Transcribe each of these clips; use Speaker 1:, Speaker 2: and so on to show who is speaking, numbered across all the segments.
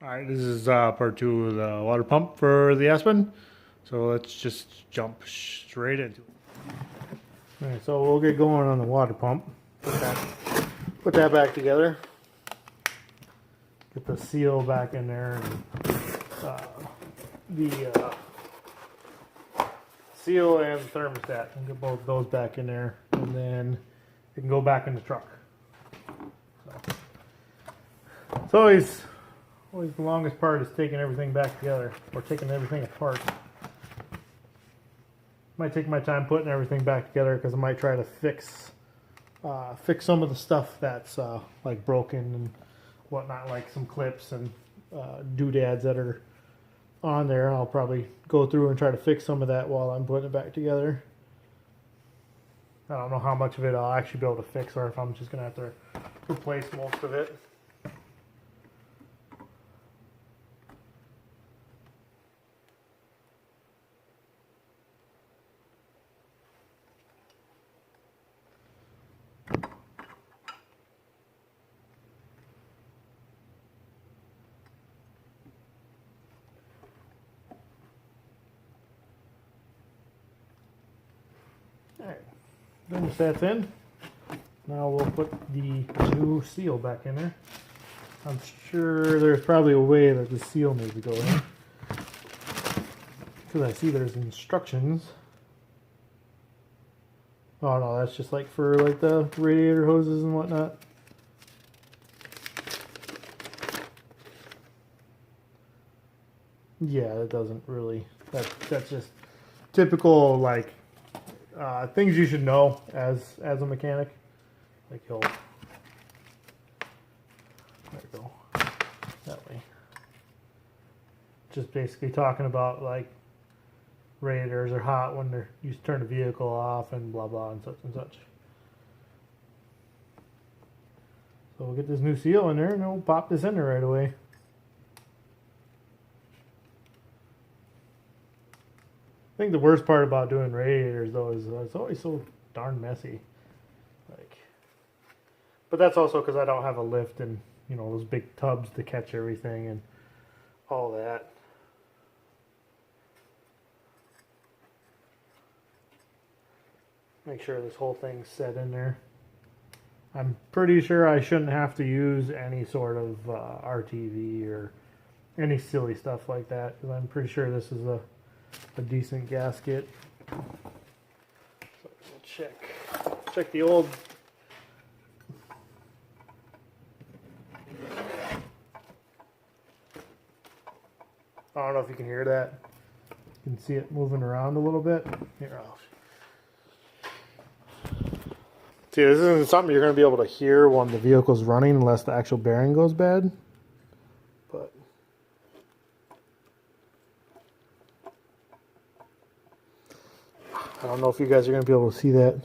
Speaker 1: All right, this is part 2 of the water pump for the Aspen. So let's just jump straight into it. All right, so we'll get going on the water pump. Put that back together. Get the seal back in there, and the seal and the thermostat. And get both those back in there, and then it can go back in the truck. So it's always the longest part is taking everything back together, or taking everything apart. Might take my time putting everything back together because I might try to fix some of the stuff that's like broken and whatnot, like some clips and doodads that are on there. I'll probably go through and try to fix some of that while I'm putting it back together. I don't know how much of it I'll actually be able to fix, or if I'm just gonna have to replace most of it. Alright, thermostat's in. Now we'll put the new seal back in there. I'm sure there's probably a way that the seal needs to go in, because I see there's instructions. Oh no, that's just like for like the radiator hoses and whatnot. Yeah, that doesn't really, that's just typical like things you should know as a mechanic. Like you'll, there you go, that way. Just basically talking about like radiators are hot when you turn the vehicle off and blah blah and such and such. So we'll get this new seal in there and we'll pop this in there right away. I think the worst part about doing radiators though is it's always so darn messy. Like, but that's also because I don't have a lift and those big tubs to catch everything and all that. Make sure this whole thing's set in there. I'm pretty sure I shouldn't have to use any sort of RTV or any silly stuff like that, because I'm pretty sure this is a decent gasket. So we'll check the old. I don't know if you can hear that. You can see it moving around a little bit. Here, see, this isn't something you're going to be able to hear when the vehicle's running unless the actual bearing goes bad. But I don't know if you guys are going to be able to see that.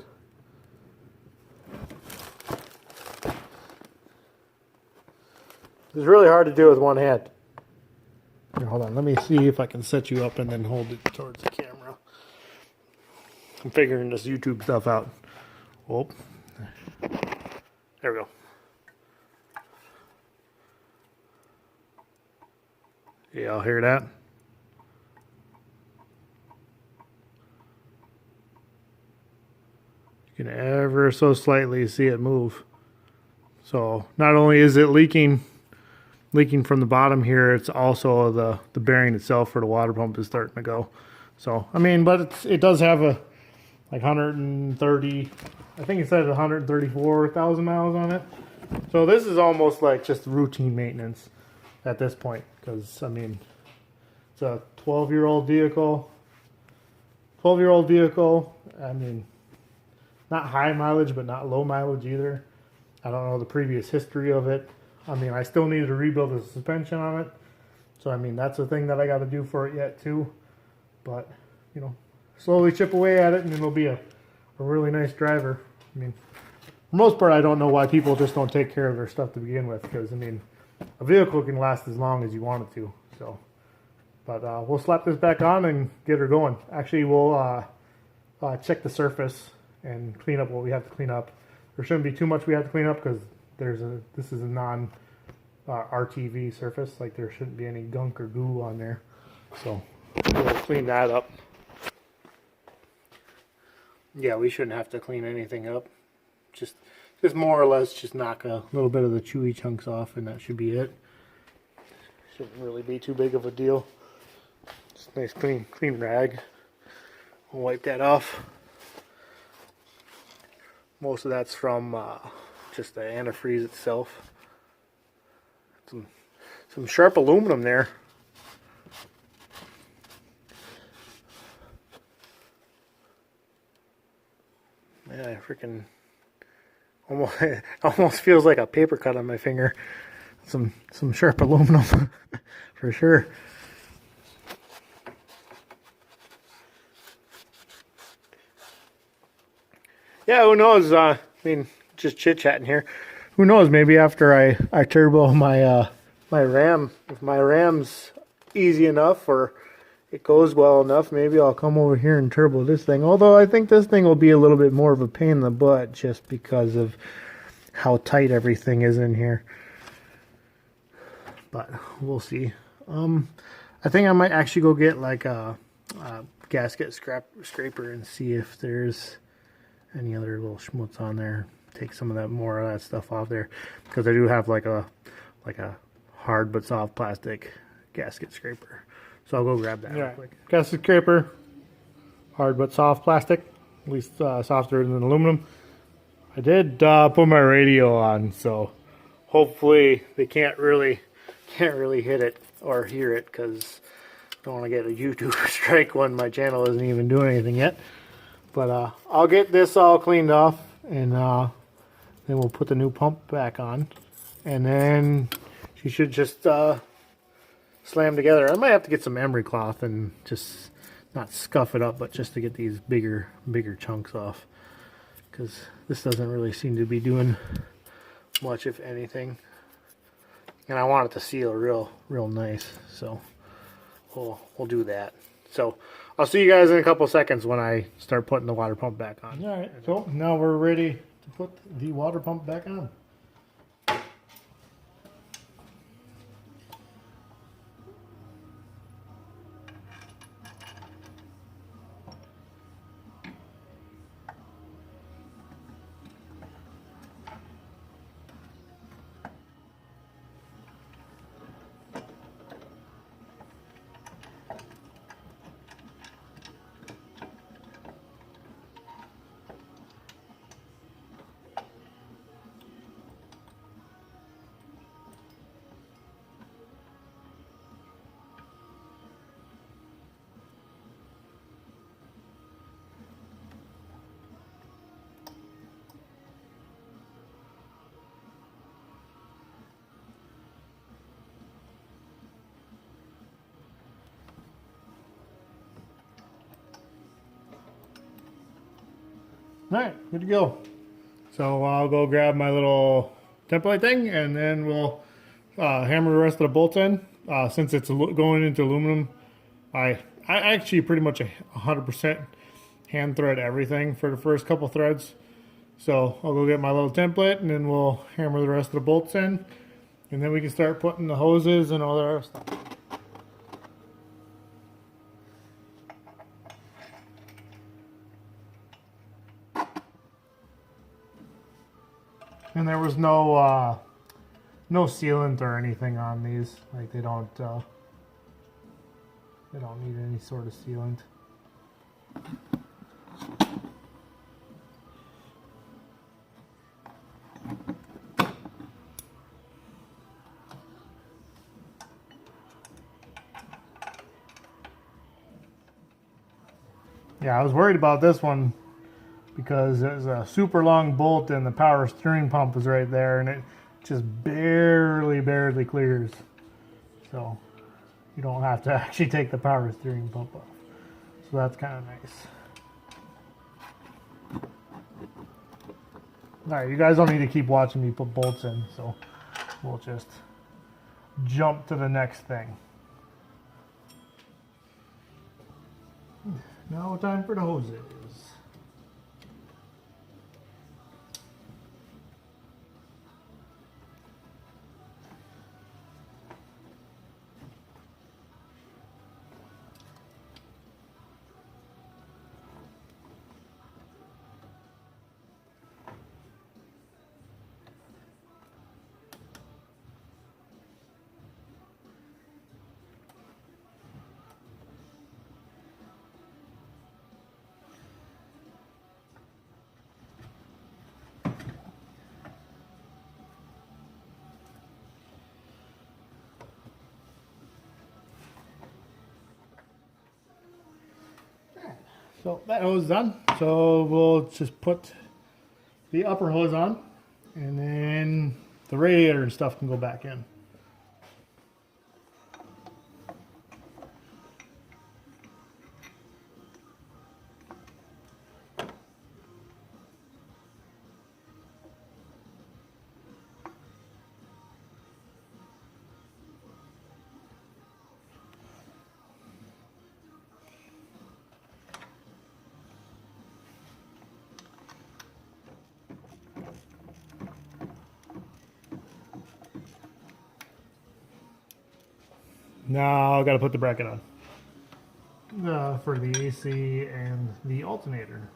Speaker 1: It's really hard to do with one hand. Here, hold on. Let me see if I can set you up and then hold it towards the camera. I'm figuring this YouTube stuff out. Oh, there we go. Yeah, I'll hear that. You can ever so slightly see it move. So not only is it leaking from the bottom here, it's also the bearing itself for the water pump is starting to go. So I mean, but it does have a like 130, I think it said 134,000 miles on it. So this is almost like just routine maintenance at this point, because I mean, it's a 12-year-old vehicle. 12-year-old vehicle. I mean, not high mileage, but not low mileage either. I don't know the previous history of it. I mean, I still need to rebuild the suspension on it. So, I mean, that's a thing that I got to do for it yet, too. But, slowly chip away at it, and it'll be a really nice driver. I mean, for the most part, I don't know why people just don't take care of their stuff to begin with. Because, I mean, a vehicle can last as long as you want it to. So, but we'll slap this back on and get her going. Actually, we'll check the surface and clean up what we have to clean up. There shouldn't be too much we have to clean up because this is a RTV surface, like there shouldn't be any gunk or goo on there. So we'll clean that up. Yeah, we shouldn't have to clean anything up. Just more or less just knock a little bit of the chewy chunks off, and that should be it. Shouldn't really be too big of a deal. Just a nice clean rag. We'll wipe that off. Most of that's from just the antifreeze itself. Some sharp aluminum there. Yeah, freaking almost feels like a paper cut on my finger. Some sharp aluminum for sure. Yeah, who knows? I mean, just chit chatting here. Who knows? Maybe after I turbo my my Ram, if my Ram's easy enough or it goes well enough, maybe I'll come over here and turbo this thing. Although I think this thing will be a little bit more of a pain in the butt just because of how tight everything is in here. But we'll see. I think I might actually go get like a gasket scraper and see if there's any other little schmutz on there. Take some of that more of that stuff off there, because I do have like a hard but soft plastic gasket scraper. So I'll go grab that real quick. Gasket scraper, hard but soft plastic, at least softer than aluminum. I did put my radio on, so hopefully they can't really hit it or hear it, because I don't want to get a YouTube strike when my channel isn't even doing anything yet. But I'll get this all cleaned off, and then we'll put the new pump back on, and then she should just slam together. I might have to get some emery cloth and just not scuff it up, but just to get these bigger chunks off, because this doesn't really seem to be doing much, if anything. And I want it to seal real nice, so we'll do that. So I'll see you guys in a couple seconds when I start putting the water pump back on. All right, so now we're ready to put the water pump back on. Alright, good to go. So I'll go grab my little template thing, and then we'll hammer the rest of the bolts in. Since it's going into aluminum, I actually pretty much 100% hand thread everything for the first couple threads. So I'll go get my little template, and then we'll hammer the rest of the bolts in, and then we can start putting the hoses and all that other stuff. And there was no sealant or anything on these. Like they don't need any sort of sealant. Yeah, I was worried about this one, because there's a super long bolt and the power steering pump is right there, and it just barely clears. So you don't have to actually take the power steering pump off. So that's kind of nice. Alright, you guys don't need to keep watching me put bolts in, so we'll just jump to the next thing. Now time for the hoses. So that hose is done. So we'll just put the upper hose on, and then the radiator and stuff can go back in. Now I've got to put the bracket on for the AC and the alternator.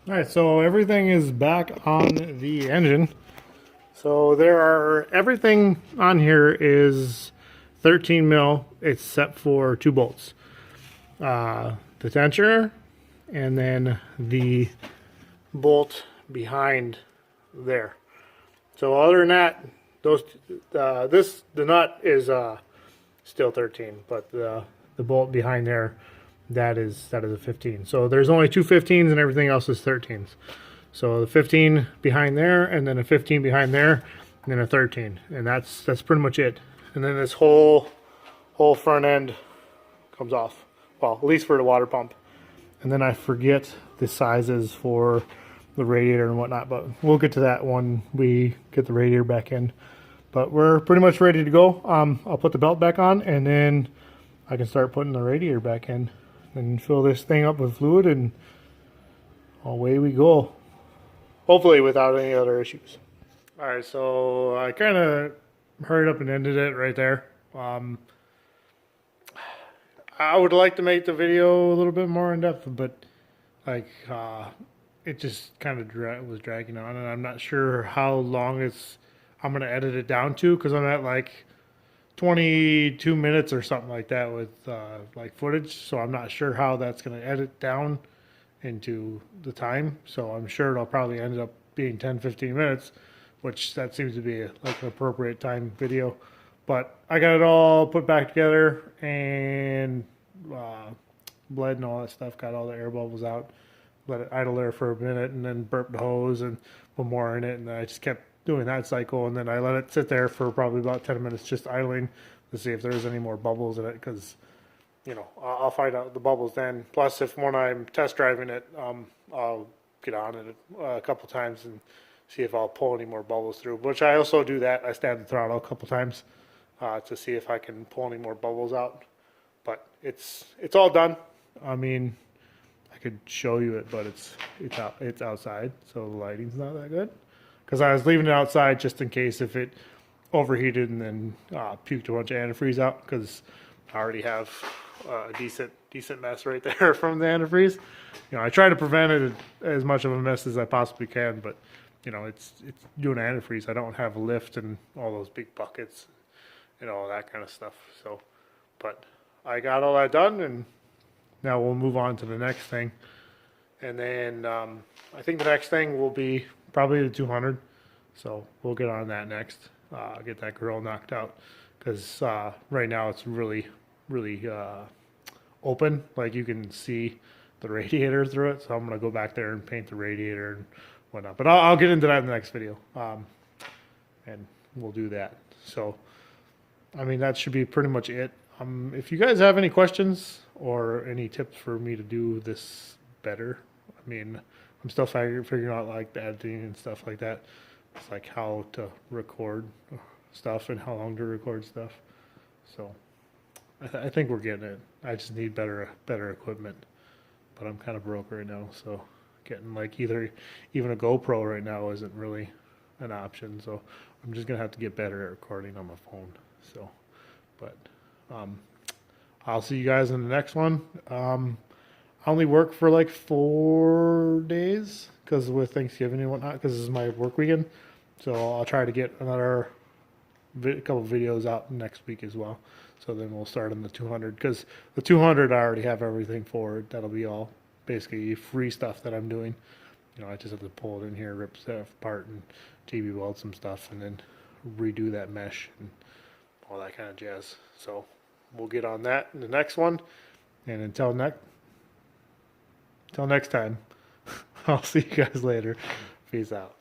Speaker 1: All right, so everything is back on the engine. So everything on here is 13 mil except for 2 bolts. The tensioner and then the bolt behind there. So other than that, the nut is still 13, but the bolt behind there, that is a 15. So there's only 2 15s and everything else is 13s. So the 15 behind there, and then a 15 behind there, and then a 13, and that's pretty much it. And then this whole front end comes off. Well, at least for the water pump. And then I forget the sizes for the radiator and whatnot, but we'll get to that when we get the radiator back in. But we're pretty much ready to go. I'll put the belt back on, and then I can start putting the radiator back in and fill this thing up with fluid, and away we go. Hopefully without any other issues. All right, so I kind of hurried up and ended it right there. I would like to make the video a little bit more in depth, but like it just kind of was dragging on, and I'm not sure how long I'm gonna edit it down to, because I'm at like 22 minutes or something like that with like footage, so I'm not sure how that's gonna edit down into the time. So I'm sure it'll probably end up being 10-15 minutes, which that seems to be like an appropriate time video. But I got it all put back together and bled and all that stuff, got all the air bubbles out, let it idle there for a minute, and then burped the hose and put more in it, and I just kept doing that cycle, and then I let it sit there for probably about 10 minutes just idling to see if there's any more bubbles in it, because you know, I'll find out the bubbles then. Plus, when I'm test driving it, I'll get on it a couple times and see if I'll pull any more bubbles through, which I also do that. I stab the throttle a couple times to see if I can pull any more bubbles out. But it's all done. I mean, I could show you it, but it's outside, so the lighting's not that good. Because I was leaving it outside just in case if it overheated and then puked a bunch of antifreeze out, because I already have a decent mess right there from the antifreeze. You know, I try to prevent it as much of a mess as I possibly can, but you know, it's doing antifreeze. I don't have a lift and all those big buckets and all that kind of stuff. So, but I got all that done, and now we'll move on to the next thing. And then I think the next thing will be probably the 200. So we'll get on that next. Get that grill knocked out, because right now it's really open. Like you can see the radiator through it. So I'm gonna go back there and paint the radiator and whatnot. But I'll get into that in the next video, and we'll do that. So, I mean, that should be pretty much it. If you guys have any questions or any tips for me to do this better, I mean, I'm still figuring out like the editing and stuff like that. It's like how to record stuff and how long to record stuff. So I think we're getting it. I just need better equipment, but I'm kind of broke right now. So getting like even a GoPro right now isn't really an option. So I'm just gonna have to get better at recording on my phone. So, but I'll see you guys in the next one. I only work for like 4 days because with Thanksgiving and whatnot, because this is my work weekend. So I'll try to get another couple videos out next week as well. So then we'll start on the 200, because the 200 I already have everything for it. That'll be all basically free stuff that I'm doing. You know, I just have to pull it in here, rip stuff apart, and JB weld some stuff, and then redo that mesh and all that kind of jazz. So we'll get on that in the next one. And until next time, I'll see you guys later. Peace out.